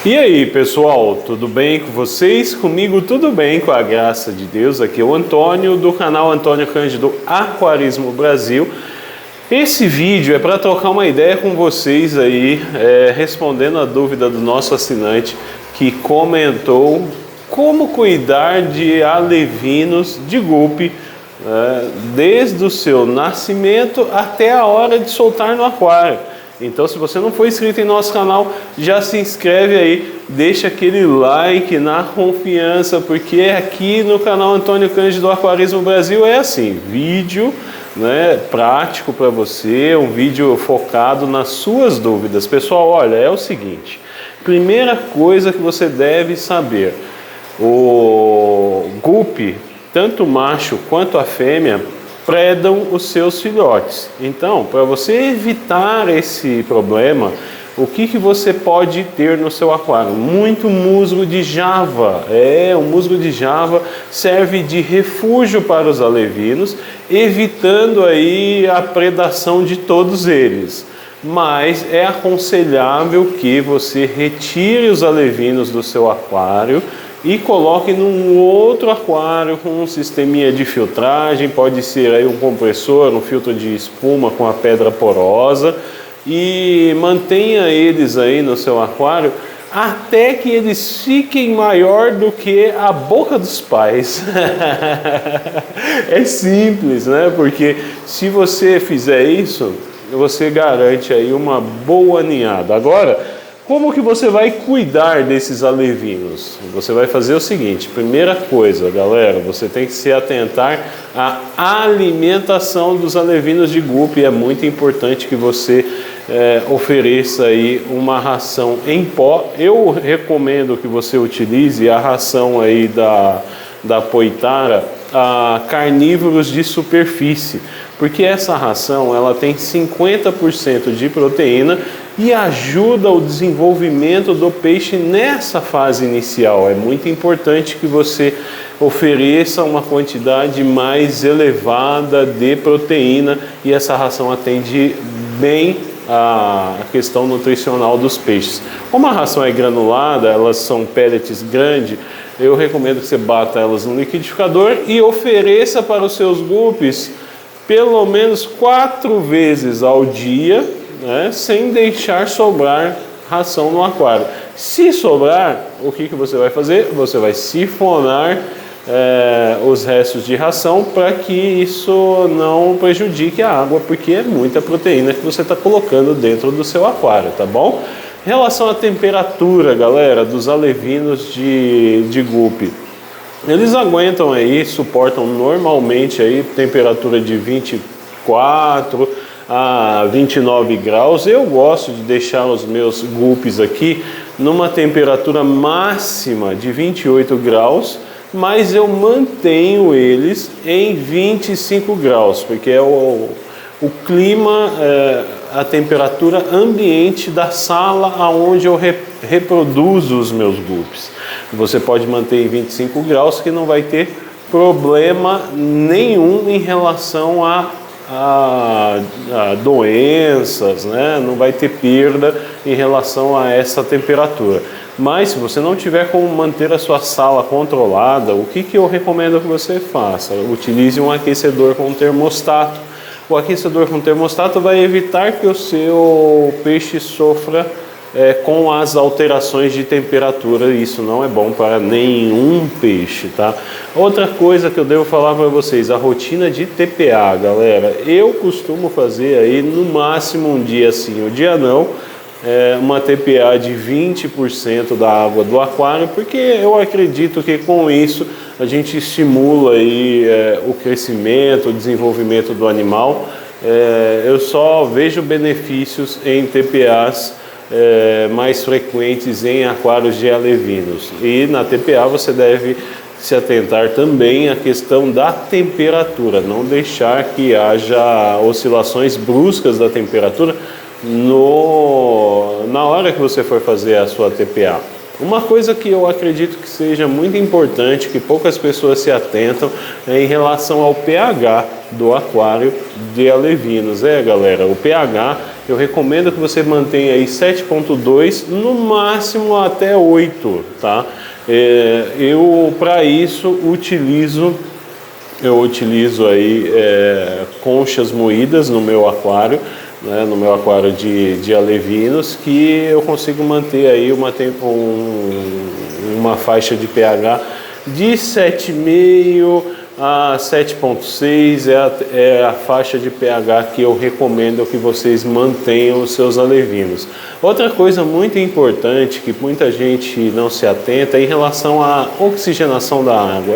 E aí, pessoal, tudo bem com vocês? Comigo tudo bem, com a graça de Deus. Aqui é o Antônio, do canal Antônio Cândido Aquarismo Brasil. Esse vídeo é para trocar uma ideia com vocês aí, respondendo a dúvida do nosso assinante que comentou como cuidar de alevinos de guppy desde o seu nascimento até a hora de soltar no aquário. Então, se você não for inscrito em nosso canal, já se inscreve aí, deixa aquele like na confiança, porque aqui no canal Antônio Cândido Aquarismo Brasil é assim, vídeo prático para você, um vídeo focado nas suas dúvidas. Pessoal, olha, é o seguinte, primeira coisa que você deve saber, o guppy, tanto o macho quanto a fêmea, predam os seus filhotes. Então, para você evitar esse problema, o que você pode ter no seu aquário? Muito musgo de Java. O musgo de Java serve de refúgio para os alevinos, evitando aí a predação de todos eles. Mas é aconselhável que você retire os alevinos do seu aquário e coloque num outro aquário com um sisteminha de filtragem, pode ser aí um compressor, um filtro de espuma com a pedra porosa, e mantenha eles aí no seu aquário até que eles fiquem maior do que a boca dos pais. É simples, né? Porque se você fizer isso, você garante aí uma boa ninhada. Agora, como que você vai cuidar desses alevinos? Você vai fazer o seguinte, primeira coisa, galera, você tem que se atentar à alimentação dos alevinos de guppy. É muito importante que você ofereça aí uma ração em pó. Eu recomendo que você utilize a ração aí da Poitara, a carnívoros de superfície, porque essa ração ela tem 50% de proteína e ajuda o desenvolvimento do peixe nessa fase inicial. É muito importante que você ofereça uma quantidade mais elevada de proteína, e essa ração atende bem a questão nutricional dos peixes. Como a ração é granulada, elas são pellets grandes, eu recomendo que você bata elas no liquidificador e ofereça para os seus guppies pelo menos 4 vezes ao dia, sem deixar sobrar ração no aquário. Se sobrar, o que você vai fazer? Você vai sifonar os restos de ração para que isso não prejudique a água, porque é muita proteína que você está colocando dentro do seu aquário, tá bom? Em relação à temperatura, galera, dos alevinos de guppy, eles aguentam aí, suportam normalmente aí temperatura de 24 a 29 graus. Eu gosto de deixar os meus guppies aqui numa temperatura máxima de 28 graus, mas eu mantenho eles em 25 graus, porque é o clima, a temperatura ambiente da sala aonde eu reproduzo os meus guppies. Você pode manter em 25 graus, que não vai ter problema nenhum em relação a doenças, não vai ter perda em relação a essa temperatura. Mas se você não tiver como manter a sua sala controlada, o que eu recomendo que você faça? Utilize um aquecedor com termostato. O aquecedor com termostato vai evitar que o seu peixe sofra com as alterações de temperatura. Isso não é bom para nenhum peixe, tá? Outra coisa que eu devo falar para vocês, a rotina de TPA, galera. Eu costumo fazer aí no máximo um dia sim, um dia não, uma TPA de 20% da água do aquário, porque eu acredito que com isso a gente estimula aí o crescimento, o desenvolvimento do animal. Eu só vejo benefícios em TPAs mais frequentes em aquários de alevinos. E na TPA você deve se atentar também à questão da temperatura, não deixar que haja oscilações bruscas da temperatura na hora que você for fazer a sua TPA. Uma coisa que eu acredito que seja muito importante, que poucas pessoas se atentam, é em relação ao pH do aquário de alevinos. Galera, o pH eu recomendo que você mantenha aí 7,2, no máximo até 8, tá? Eu para isso utilizo aí conchas moídas no meu aquário, né, no meu aquário de alevinos, que eu consigo manter aí uma faixa de pH de 7,5 a 7,6 é a faixa de pH que eu recomendo que vocês mantenham os seus alevinos. Outra coisa muito importante que muita gente não se atenta é em relação à oxigenação da água.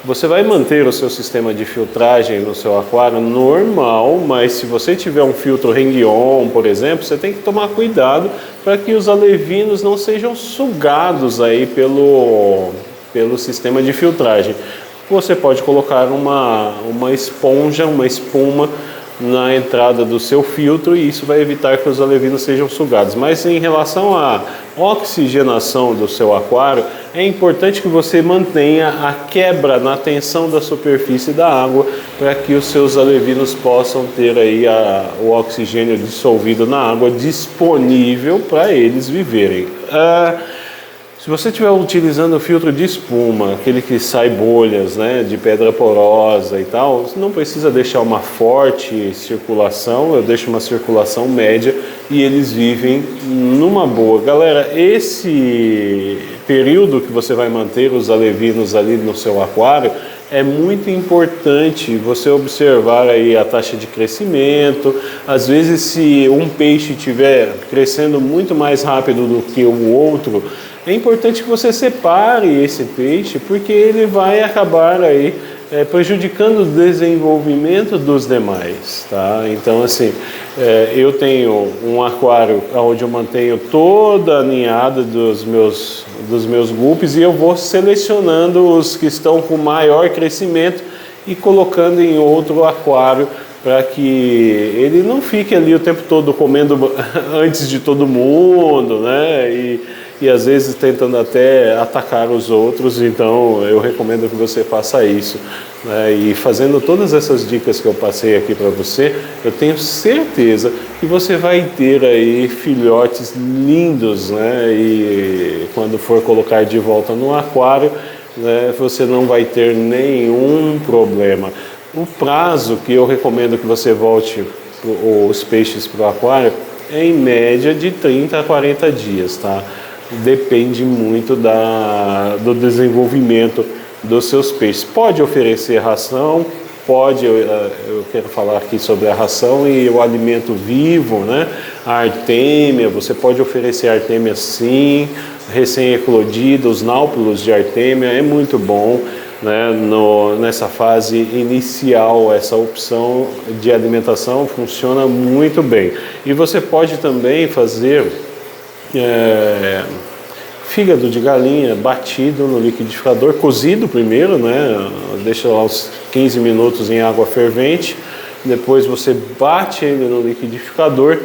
Você vai manter o seu sistema de filtragem no seu aquário normal, mas se você tiver um filtro Hang-On, por exemplo, você tem que tomar cuidado para que os alevinos não sejam sugados aí pelo sistema de filtragem. Você pode colocar uma esponja, uma espuma na entrada do seu filtro e isso vai evitar que os alevinos sejam sugados. Mas em relação à oxigenação do seu aquário, é importante que você mantenha a quebra na tensão da superfície da água para que os seus alevinos possam ter aí o oxigênio dissolvido na água disponível para eles viverem. Se você estiver utilizando o filtro de espuma, aquele que sai bolhas, né, de pedra porosa e tal, você não precisa deixar uma forte circulação, eu deixo uma circulação média e eles vivem numa boa. Galera, esse período que você vai manter os alevinos ali no seu aquário, é muito importante você observar aí a taxa de crescimento. Às vezes, se um peixe estiver crescendo muito mais rápido do que o outro, é importante que você separe esse peixe, porque ele vai acabar aí prejudicando o desenvolvimento dos demais, tá? Então, assim, eu tenho um aquário onde eu mantenho toda a ninhada dos meus guppies e eu vou selecionando os que estão com maior crescimento e colocando em outro aquário para que ele não fique ali o tempo todo comendo antes de todo mundo, né? E às vezes tentando até atacar os outros. Então eu recomendo que você faça isso, né? E fazendo todas essas dicas que eu passei aqui para você, eu tenho certeza que você vai ter aí filhotes lindos, né? E quando for colocar de volta no aquário, né, você não vai ter nenhum problema. O prazo que eu recomendo que você volte os peixes para o aquário é em média de 30 a 40 dias, tá? Depende muito do desenvolvimento dos seus peixes. Pode oferecer ração, eu quero falar aqui sobre a ração e o alimento vivo, né? A artêmia, você pode oferecer artêmia sim, recém-eclodida, os náupulos de artêmia é muito bom, né? Nessa fase inicial, essa opção de alimentação funciona muito bem. E você pode também fazer fígado de galinha batido no liquidificador, cozido primeiro, né? Deixa lá uns 15 minutos em água fervente, depois você bate ele no liquidificador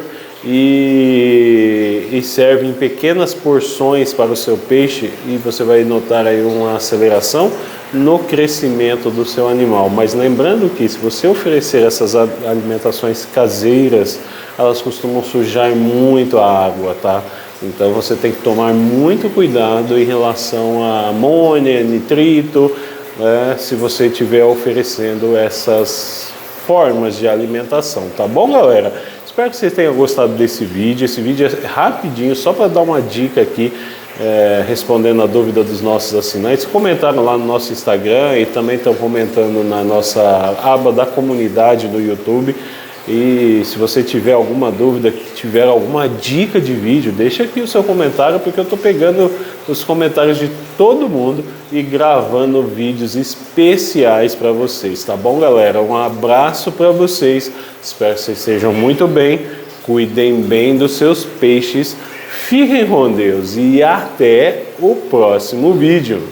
e serve em pequenas porções para o seu peixe e você vai notar aí uma aceleração no crescimento do seu animal. Mas lembrando que se você oferecer essas alimentações caseiras, elas costumam sujar muito a água, tá? Então você tem que tomar muito cuidado em relação a amônia, nitrito, né, se você estiver oferecendo essas formas de alimentação, tá bom, galera? Espero que vocês tenham gostado desse vídeo. Esse vídeo é rapidinho, só para dar uma dica aqui, respondendo a dúvida dos nossos assinantes. Comentaram lá no nosso Instagram e também estão comentando na nossa aba da comunidade do YouTube. E se você tiver alguma dúvida, tiver alguma dica de vídeo, deixa aqui o seu comentário, porque eu estou pegando os comentários de todo mundo e gravando vídeos especiais para vocês, tá bom, galera? Um abraço para vocês, espero que vocês estejam muito bem, cuidem bem dos seus peixes, fiquem com Deus e até o próximo vídeo.